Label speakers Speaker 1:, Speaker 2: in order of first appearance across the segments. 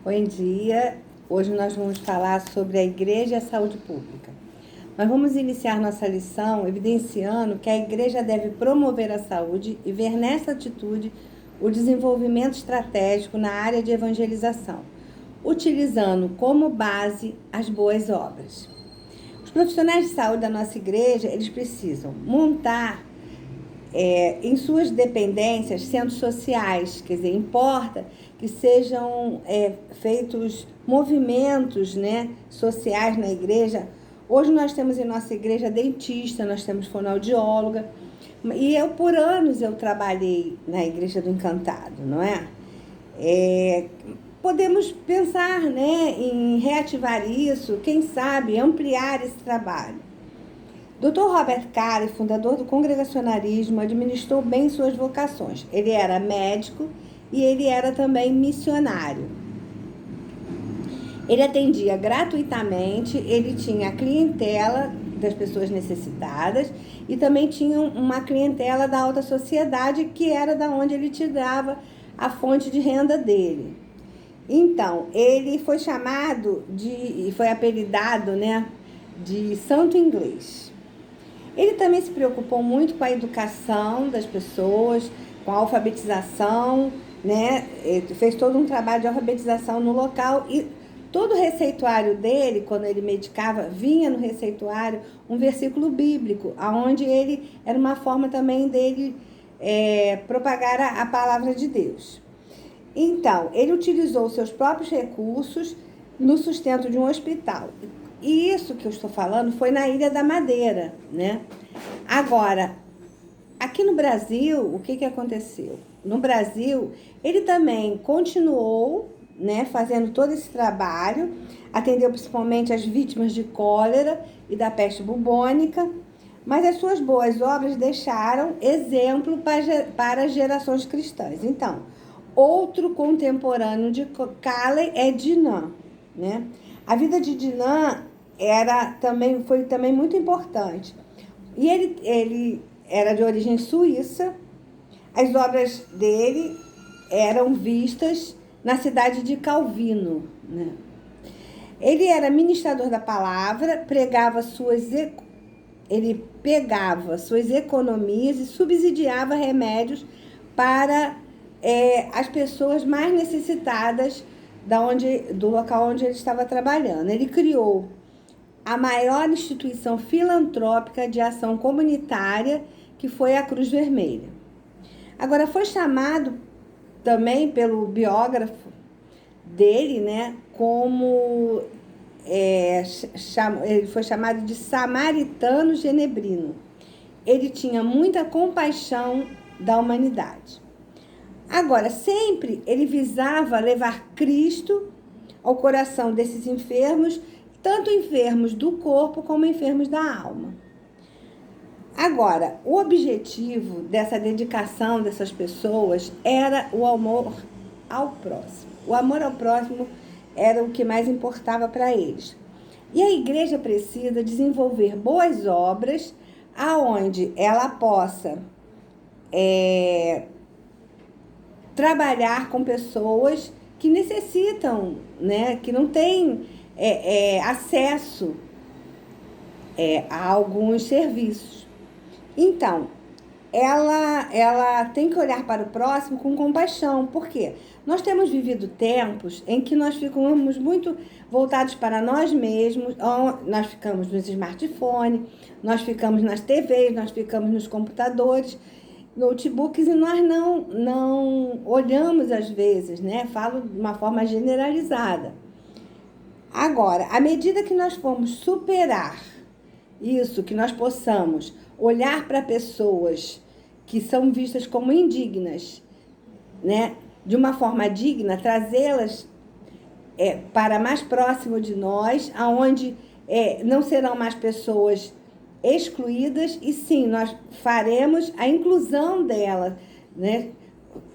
Speaker 1: Bom dia, hoje nós vamos falar sobre a Igreja e a saúde pública. Nós vamos iniciar nossa lição evidenciando que a Igreja deve promover a saúde e ver nessa atitude o desenvolvimento estratégico na área de evangelização, utilizando como base as boas obras. Os profissionais de saúde da nossa Igreja, eles precisam montar em suas dependências centros sociais, quer dizer, importa que sejam feitos movimentos, sociais na igreja. Hoje nós temos em nossa igreja dentista, nós temos fonoaudióloga, e por anos eu trabalhei na Igreja do Encantado, não é? Podemos pensar, em reativar isso, quem sabe ampliar esse trabalho. Dr. Robert Carey, fundador do congregacionalismo, administrou bem suas vocações. Ele era médico e ele era também missionário. Ele atendia gratuitamente, ele tinha a clientela das pessoas necessitadas e também tinha uma clientela da alta sociedade, que era da onde ele tirava a fonte de renda dele. Então, ele foi foi apelidado, de Santo Inglês. Ele também se preocupou muito com a educação das pessoas, com a alfabetização, Ele fez todo um trabalho de alfabetização no local e todo o receituário dele, quando ele medicava, vinha no receituário um versículo bíblico, onde ele era uma forma também dele propagar a palavra de Deus. Então, ele utilizou seus próprios recursos no sustento de um hospital. E isso que eu estou falando foi na Ilha da Madeira, Agora, aqui no Brasil, o que aconteceu? No Brasil, ele também continuou, fazendo todo esse trabalho, atendeu principalmente as vítimas de cólera e da peste bubônica, mas as suas boas obras deixaram exemplo para as gerações cristãs. Então, outro contemporâneo de Carey é Dinan, A vida de Dinan foi também muito importante. E ele era de origem suíça. As obras dele eram vistas na cidade de Calvino, Ele era ministrador da palavra, ele pegava suas economias e subsidiava remédios para as pessoas mais necessitadas do local onde ele estava trabalhando. Ele criou a maior instituição filantrópica de ação comunitária, que foi a Cruz Vermelha. Agora, foi chamado também pelo biógrafo dele, como ele foi chamado de samaritano genebrino. Ele tinha muita compaixão da humanidade. Agora, sempre ele visava levar Cristo ao coração desses enfermos, tanto enfermos do corpo como enfermos da alma. Agora, o objetivo dessa dedicação dessas pessoas era o amor ao próximo. O amor ao próximo era o que mais importava para eles. E a igreja precisa desenvolver boas obras aonde ela possa trabalhar com pessoas que necessitam, que não têm acesso a alguns serviços. Então, ela tem que olhar para o próximo com compaixão. Por quê? Nós temos vivido tempos em que nós ficamos muito voltados para nós mesmos, nós ficamos nos smartphones, nós ficamos nas TVs, nós ficamos nos computadores, notebooks, e nós não olhamos às vezes, Falo de uma forma generalizada. Agora, à medida que nós formos superar isso, que nós possamos olhar para pessoas que são vistas como indignas, de uma forma digna, trazê-las para mais próximo de nós, aonde não serão mais pessoas excluídas, e sim, nós faremos a inclusão delas,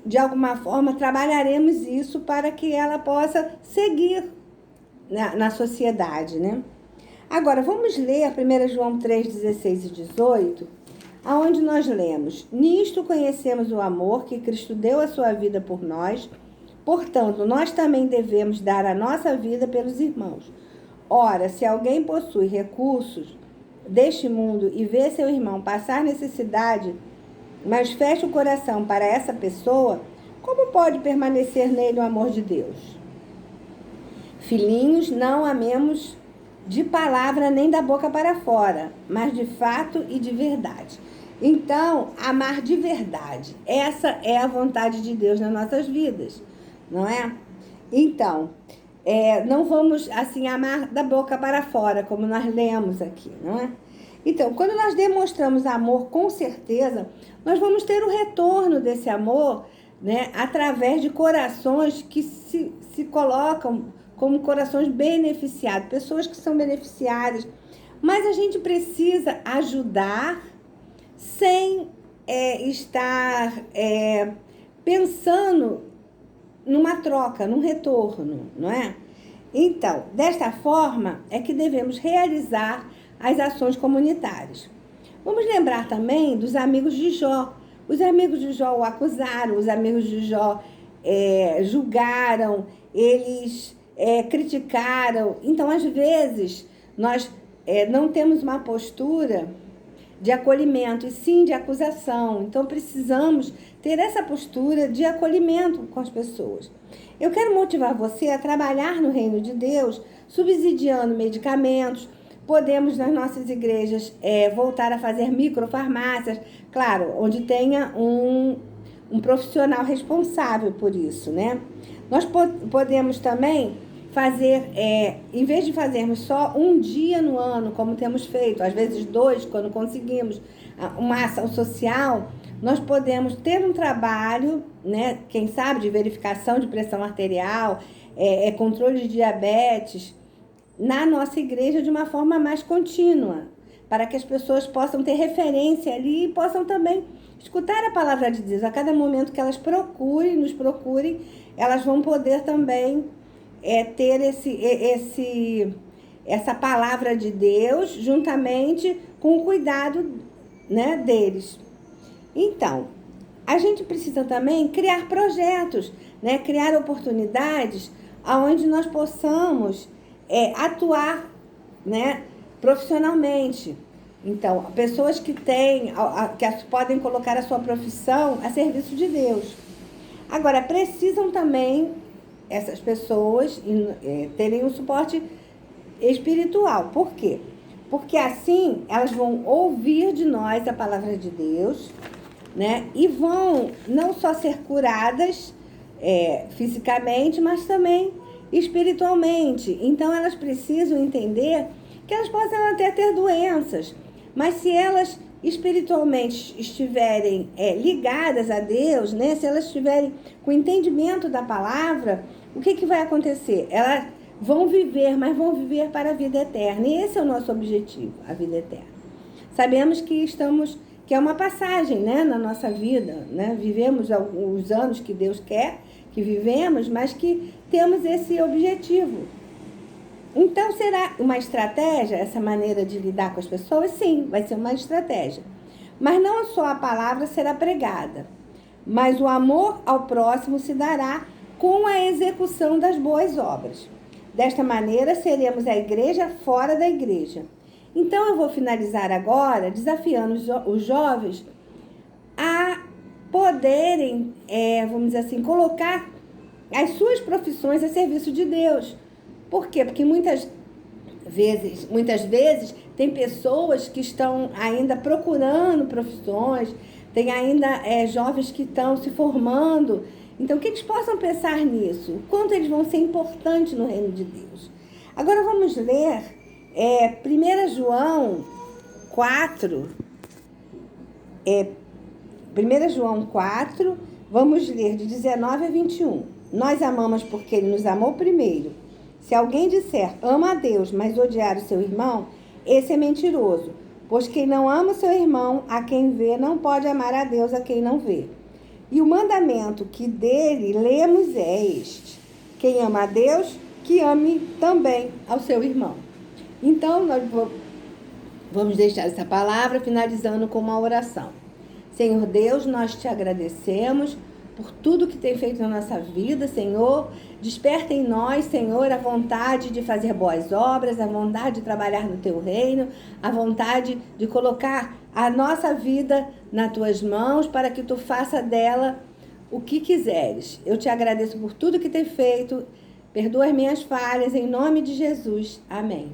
Speaker 1: De alguma forma, trabalharemos isso para que ela possa seguir na sociedade, Agora, vamos ler 1 João 3, 16 e 18, aonde nós lemos: Nisto conhecemos o amor que Cristo deu a sua vida por nós, Portanto, nós também devemos dar a nossa vida pelos irmãos. Ora, se alguém possui recursos deste mundo e vê seu irmão passar necessidade, mas fecha o coração para essa pessoa, como pode permanecer nele o amor de Deus? Filhinhos, não amemos de palavra nem da boca para fora, mas de fato e de verdade. Então, amar de verdade, essa é a vontade de Deus nas nossas vidas, não é? Então, não vamos assim amar da boca para fora, como nós lemos aqui, não é? Então, quando nós demonstramos amor, com certeza, nós vamos ter o retorno desse amor, né, através de corações que se colocam como corações beneficiados, pessoas que são beneficiadas. Mas a gente precisa ajudar sem estar pensando numa troca, num retorno, não é? Então, desta forma é que devemos realizar as ações comunitárias. Vamos lembrar também dos amigos de Jó. Os amigos de Jó o acusaram, os amigos de Jó julgaram, eles criticaram. Então, às vezes, nós não temos uma postura de acolhimento, e sim de acusação. Então, precisamos ter essa postura de acolhimento com as pessoas. Eu quero motivar você a trabalhar no reino de Deus, subsidiando medicamentos. Podemos, nas nossas igrejas, voltar a fazer microfarmácias, claro, onde tenha um profissional responsável por isso, né? Nós podemos também fazer, em vez de fazermos só um dia no ano, como temos feito, às vezes 2, quando conseguimos uma ação social, nós podemos ter um trabalho, né, quem sabe, de verificação de pressão arterial, controle de diabetes, na nossa igreja de uma forma mais contínua, para que as pessoas possam ter referência ali e possam também escutar a palavra de Deus. A cada momento que elas nos procurem, elas vão poder também ter essa palavra de Deus juntamente com o cuidado, né, deles. Então, a gente precisa também criar projetos, né, criar oportunidades onde nós possamos atuar, né, profissionalmente. Então, pessoas que que podem colocar a sua profissão a serviço de Deus. Agora, precisam também essas pessoas terem um suporte espiritual. Por quê? Porque assim elas vão ouvir de nós a palavra de Deus, né? E vão não só ser curadas fisicamente, mas também espiritualmente. Então elas precisam entender que elas podem até ter doenças, mas se elas espiritualmente estiverem ligadas a Deus, né? Se elas estiverem com entendimento da palavra, o que vai acontecer? Elas vão viver, mas vão viver para a vida eterna. E esse é o nosso objetivo, a vida eterna. Sabemos que é uma passagem, né, na nossa vida, né? Vivemos os anos que Deus quer que vivemos, mas que temos esse objetivo. Então, será uma estratégia essa maneira de lidar com as pessoas? Sim, vai ser uma estratégia. Mas não só a palavra será pregada, mas o amor ao próximo se dará com a execução das boas obras. Desta maneira, seremos a igreja fora da igreja. Então, eu vou finalizar agora desafiando os jovens a poderem, vamos dizer assim, colocar as suas profissões a serviço de Deus. Por quê? Porque muitas vezes tem pessoas que estão ainda procurando profissões, tem ainda jovens que estão se formando. Então, que eles possam pensar nisso, o quanto eles vão ser importantes no reino de Deus. Agora vamos ler 1 João 4, 1 João 4, vamos ler de 19 a 21. Nós amamos porque ele nos amou primeiro. Se alguém disser, ama a Deus, mas odiar o seu irmão, esse é mentiroso. Pois quem não ama o seu irmão, a quem vê, não pode amar a Deus a quem não vê. E o mandamento que dele lemos é este: quem ama a Deus, que ame também ao seu irmão. Então, nós vamos deixar essa palavra finalizando com uma oração. Senhor Deus, nós te agradecemos por tudo que tem feito na nossa vida, Senhor. Desperta em nós, Senhor, a vontade de fazer boas obras, a vontade de trabalhar no Teu reino, a vontade de colocar a nossa vida nas Tuas mãos para que Tu faça dela o que quiseres. Eu te agradeço por tudo que tem feito. Perdoa as minhas falhas, em nome de Jesus. Amém.